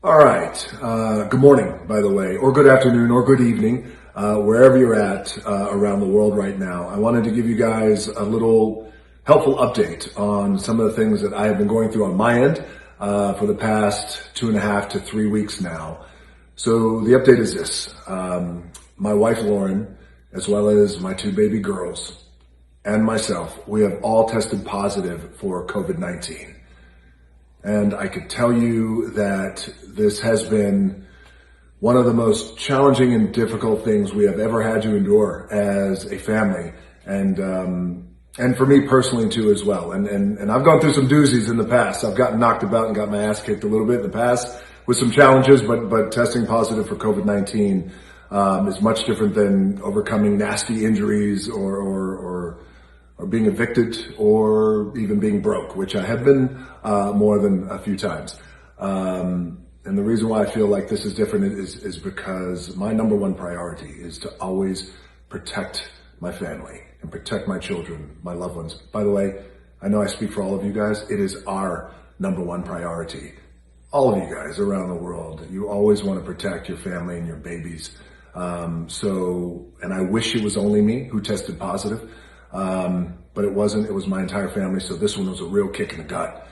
All right. Good morning, by the way, or good afternoon, or good evening, wherever you're at around the world right now. I wanted to give you guys a little helpful update on some of the things that I have been going through on my end for the past 2.5 to 3 weeks now. So the update is this. My wife, Lauren, as well as my 2 baby girls and myself, we have all tested positive for COVID-19. And I could tell you that this has been one of the most challenging and difficult things we have ever had to endure as a family, and for me personally too as well. And I've gone through some doozies in the past. I've gotten knocked about and got my ass kicked a little bit in the past with some challenges, but testing positive for COVID-19 is much different than overcoming nasty injuries or being evicted or even being broke, which I have been more than a few times. And the reason why I feel like this is different is because my number one priority is to always protect my family and protect my children, my loved ones. By the way, I know I speak for all of you guys. It is our number one priority. All of you guys around the world, you always want to protect your family and your babies. And I wish it was only me who tested positive. But it wasn't. It was my entire family. So this one was a real kick in the gut.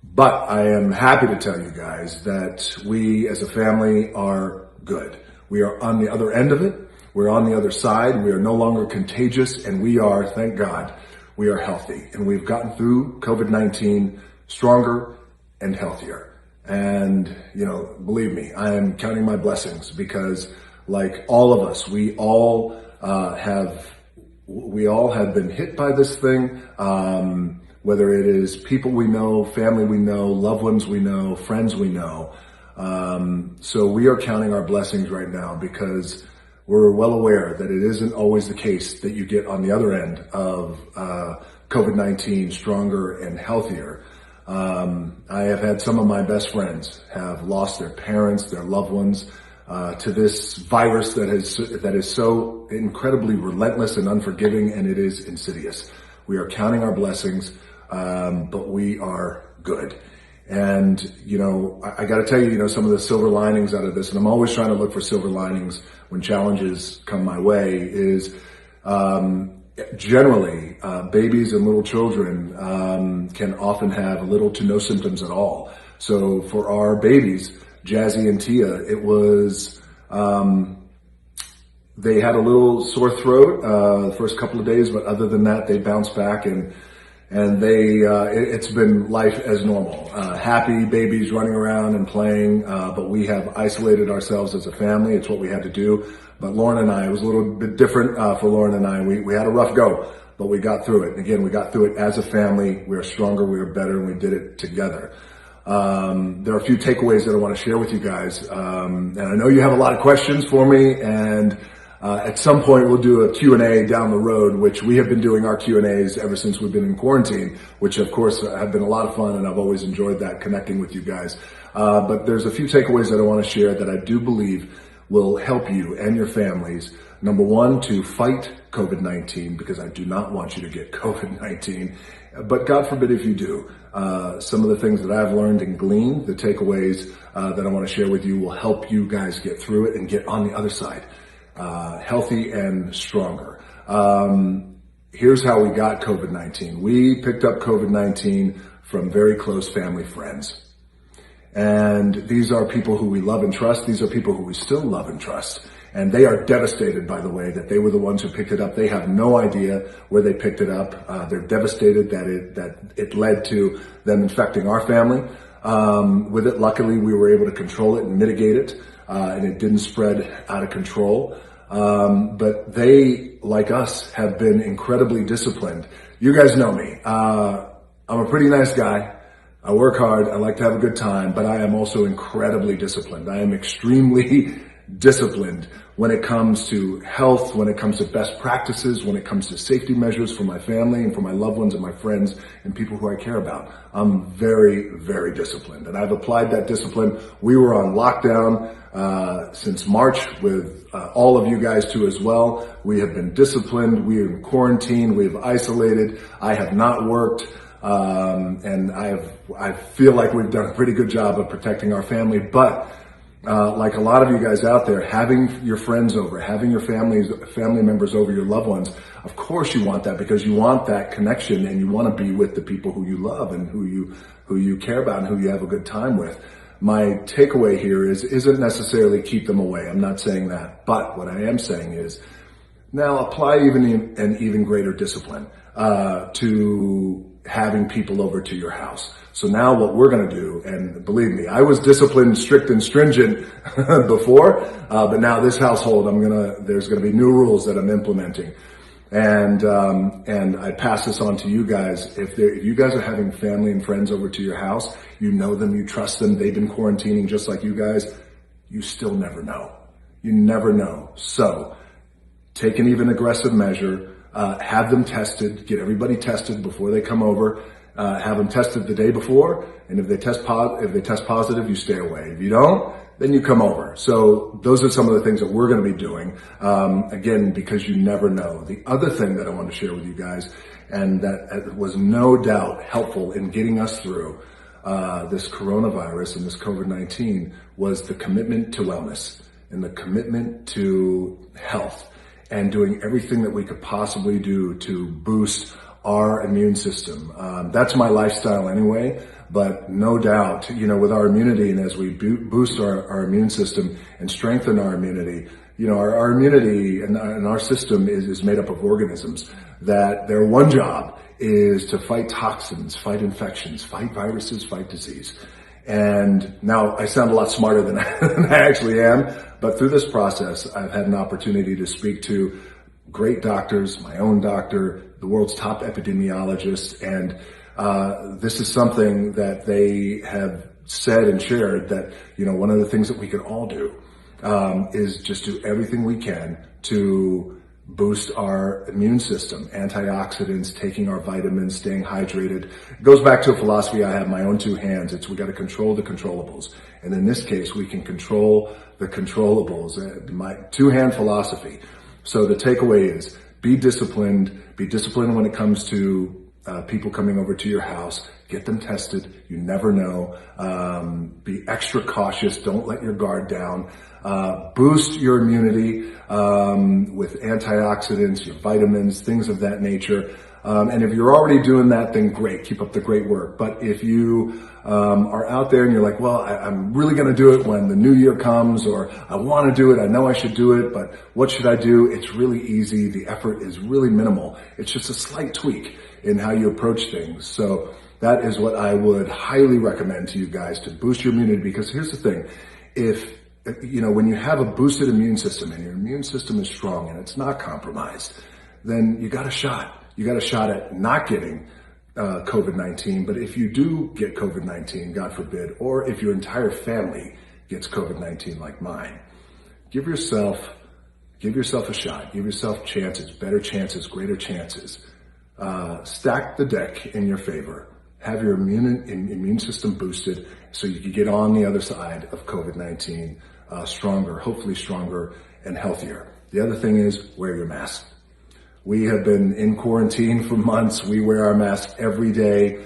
But I am happy to tell you guys that we as a family are good. We are on the other end of it. We're on the other side. We are no longer contagious, and we are, thank God, we are healthy. And we've gotten through COVID-19 stronger and healthier. And, believe me, I am counting my blessings because like all of us, we all have been hit by this thing, whether it is people we know, family we know, loved ones we know, friends we know. So we are counting our blessings right now because we're well aware that it isn't always the case that you get on the other end of COVID-19 stronger and healthier. I have had some of my best friends have lost their parents, their loved ones, to this virus that is so incredibly relentless and unforgiving, and it is insidious. We are counting our blessings, but we are good. And, I got to tell you, some of the silver linings out of this, and I'm always trying to look for silver linings when challenges come my way, is generally babies and little children can often have little to no symptoms at all. So for our babies, Jazzy and Tia, it was, they had a little sore throat, the first couple of days, but other than that, they bounced back and it's been life as normal. Happy babies running around and playing, but we have isolated ourselves as a family. It's what we had to do. But Lauren and I, it was a little bit different, for Lauren and I. We had a rough go, but we got through it. And again, we got through it as a family. We are stronger, we are better, and we did it together. There are a few takeaways that I want to share with you guys. And I know you have a lot of questions for me, and at some point we'll do a Q&A down the road, which we have been doing our Q&As ever since we've been in quarantine, which of course have been a lot of fun, and I've always enjoyed that, connecting with you guys. But there's a few takeaways that I want to share that I do believe will help you and your families. Number one, to fight COVID-19, because I do not want you to get COVID-19. But God forbid if you do. Some of the things that I've learned and gleaned, the takeaways that I want to share with you, will help you guys get through it and get on the other side, healthy and stronger. Here's how we got COVID-19. We picked up COVID-19 from very close family friends. And these are people who we love and trust. These are people who we still love and trust. And they are devastated, by the way, that they were the ones who picked it up. They have no idea where they picked it up. They're devastated that it led to them infecting our family. With it, luckily, we were able to control it and mitigate it, and it didn't spread out of control. But they, like us, have been incredibly disciplined. You guys know me. I'm a pretty nice guy. I work hard. I like to have a good time, but I am also incredibly disciplined. I am extremely disciplined when it comes to health, when it comes to best practices, when it comes to safety measures for my family and for my loved ones and my friends and people who I care about. I'm very, very disciplined, and I've applied that discipline. We were on lockdown since March with all of you guys too as well. We have been disciplined. We are in quarantine. We have isolated. I have not worked. And I feel like we've done a pretty good job of protecting our family. But like a lot of you guys out there, having your friends over, having your family members over, your loved ones, of course you want that, because you want that connection and you want to be with the people who you love and who you care about and who you have a good time with. My takeaway here isn't necessarily keep them away. I'm not saying that. But what I am saying is now apply an even greater discipline to having people over to your house. So now what we're going to do, and believe me, I was disciplined, strict, and stringent before, but now this household, there's going to be new rules that I'm implementing. And I pass this on to you guys. If you guys are having family and friends over to your house, you know them, you trust them, they've been quarantining just like you guys, you still never know. You never know. So take an even aggressive measure, have them tested, get everybody tested before they come over, have them tested the day before, and if they test positive, you stay away. If you don't, then you come over. So those are some of the things that we're going to be doing, again, because you never know. The other thing that I want to share with you guys, and that was no doubt helpful in getting us through this coronavirus and this COVID-19, was the commitment to wellness and the commitment to health and doing everything that we could possibly do to boost our immune system. That's my lifestyle anyway, but no doubt, with our immunity, and as we boost our immune system and strengthen our immunity, our immunity and our system is made up of organisms that their one job is to fight toxins, fight infections, fight viruses, fight disease. And now I sound a lot smarter than I actually am, but through this process, I've had an opportunity to speak to great doctors, my own doctor, the world's top epidemiologists, and this is something that they have said and shared that, one of the things that we can all do is just do everything we can to boost our immune system, antioxidants, taking our vitamins, staying hydrated. It goes back to a philosophy I have, my own two hands. We got to control the controllables. And in this case, we can control the controllables, my two-hand philosophy. So the takeaway is be disciplined when it comes to people coming over to your house. Get them tested. You never know. Be extra cautious. Don't let your guard down. Boost your immunity with antioxidants, your vitamins, things of that nature. And if you're already doing that, then great. Keep up the great work. But if you are out there and you're like, well, I'm really going to do it when the new year comes, or I want to do it, I know I should do it, but what should I do? It's really easy. The effort is really minimal. It's just a slight tweak in how you approach things. So that is what I would highly recommend to you guys, to boost your immunity. Because here's the thing, when you have a boosted immune system and your immune system is strong and it's not compromised, then you got a shot. You got a shot at not getting COVID-19. But if you do get COVID-19, God forbid, or if your entire family gets COVID-19 like mine, give yourself a shot. Give yourself chances, better chances, greater chances. Stack the deck in your favor. Have your immune system boosted so you can get on the other side of COVID-19 stronger, hopefully stronger and healthier. The other thing is wear your mask. We have been in quarantine for months. We wear our mask every day.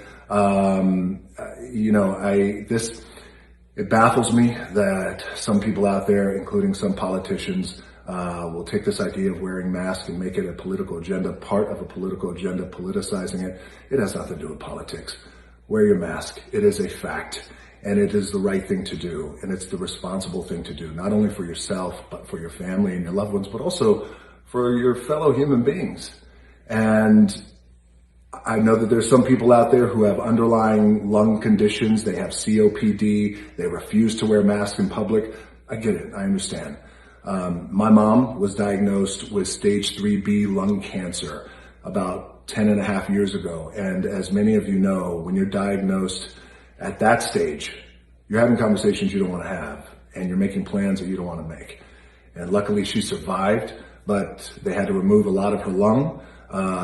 It baffles me that some people out there, including some politicians, will take this idea of wearing masks and make it a political agenda, part of a political agenda, politicizing it. It has nothing to do with politics. Wear your mask. It is a fact, and it is the right thing to do, and it's the responsible thing to do, not only for yourself, but for your family and your loved ones, but also for your fellow human beings. And I know that there's some people out there who have underlying lung conditions. They have COPD. They refuse to wear masks in public. I get it. I understand. My mom was diagnosed with stage 3B lung cancer about 10 and a half years ago. And as many of you know, when you're diagnosed at that stage, you're having conversations you don't want to have, and you're making plans that you don't want to make. And luckily she survived, but they had to remove a lot of her lung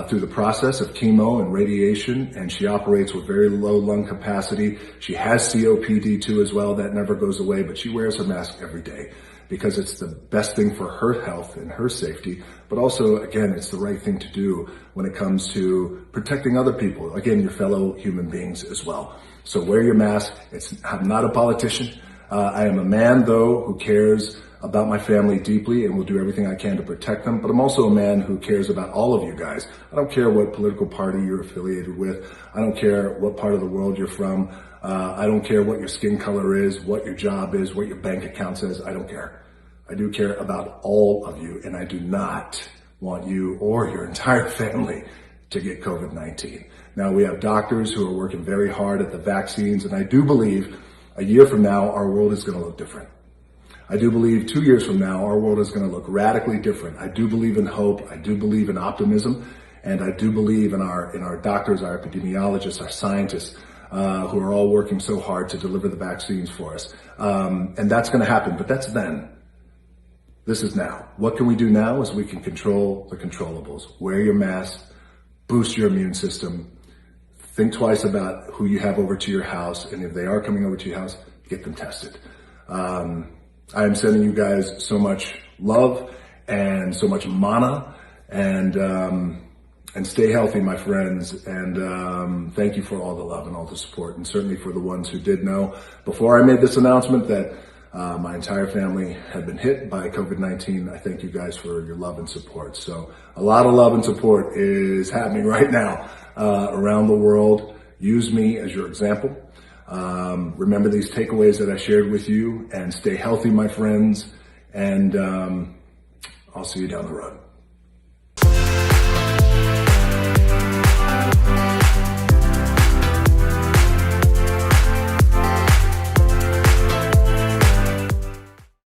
through the process of chemo and radiation, and she operates with very low lung capacity. She has COPD too as well. That never goes away, but she wears her mask every day. because it's the best thing for her health and her safety, but also, again, it's the right thing to do when it comes to protecting other people, again, your fellow human beings as well. So wear your mask. I'm not a politician. I am a man, though, who cares about my family deeply and will do everything I can to protect them. But I'm also a man who cares about all of you guys. I don't care what political party you're affiliated with. I don't care what part of the world you're from. I don't care what your skin color is, what your job is, what your bank account says. I don't care. I do care about all of you, and I do not want you or your entire family to get COVID-19. Now, we have doctors who are working very hard at the vaccines, and I do believe a year from now, our world is going to look different. I do believe 2 years from now, our world is going to look radically different. I do believe in hope. I do believe in optimism. And I do believe in our doctors, our epidemiologists, our scientists, who are all working so hard to deliver the vaccines for us. And that's going to happen, but that's then. This is now. What can we do now is we can control the controllables. Wear your mask, boost your immune system, think twice about who you have over to your house, and if they are coming over to your house, get them tested. I am sending you guys so much love and so much mana, and stay healthy, my friends. And thank you for all the love and all the support, and certainly for the ones who did know before I made this announcement that my entire family had been hit by COVID-19. I thank you guys for your love and support. So a lot of love and support is happening right now around the world. Use me as your example. Remember these takeaways that I shared with you, and stay healthy, my friends. And I'll see you down the road.